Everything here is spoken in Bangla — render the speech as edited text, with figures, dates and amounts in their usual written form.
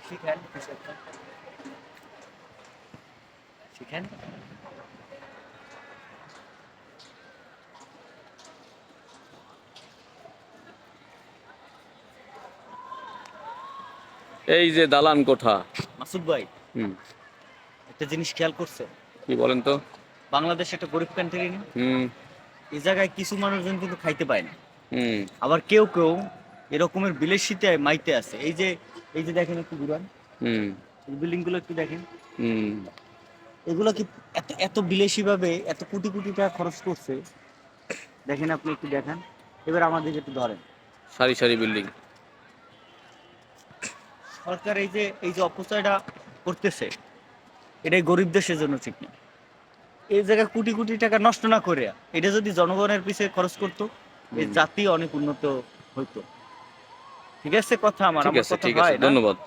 শিখেন শিখেন। এই যে দালান কোঠা। মাসুদ ভাই, হুম। একটা জিনিস খেয়াল করছে, কি বলেন তো? বাংলাদেশ একটা গরিব কান্ট্রি না? হুম। এই জায়গায় কিছু মানুষজন কিন্তু খাইতে পায় না, হুম। আবার কেউ কেউ এরকমের বিলাসিতায় মাইতে আছে। এই যে দেখেন একটু ঘুরান, হুম। বিল্ডিং গুলো একটু দেখেন, হুম। এগুলো কি এত এত বিলাসী ভাবে এত কোটি কোটি টাকা খরচ করছে? দেখেন, আপনি একটু দেখান, এবার আমাদের একটু ধরেন। সারি সারি বিল্ডিং। সরকার এই যে অপচয়টা করতেছে, এটাই গরিব দেশের জন্য ঠিক না। এই জায়গায় কোটি কোটি টাকা নষ্ট না করে এটা যদি জনগণের পিছিয়ে খরচ করতো, এই হুম। জাতি অনেক উন্নত হইতো। ঠিক আছে কথা, আমার ঠিক আমার আছে, কথা ঠিক আছে, হয় না? ধন্যবাদ।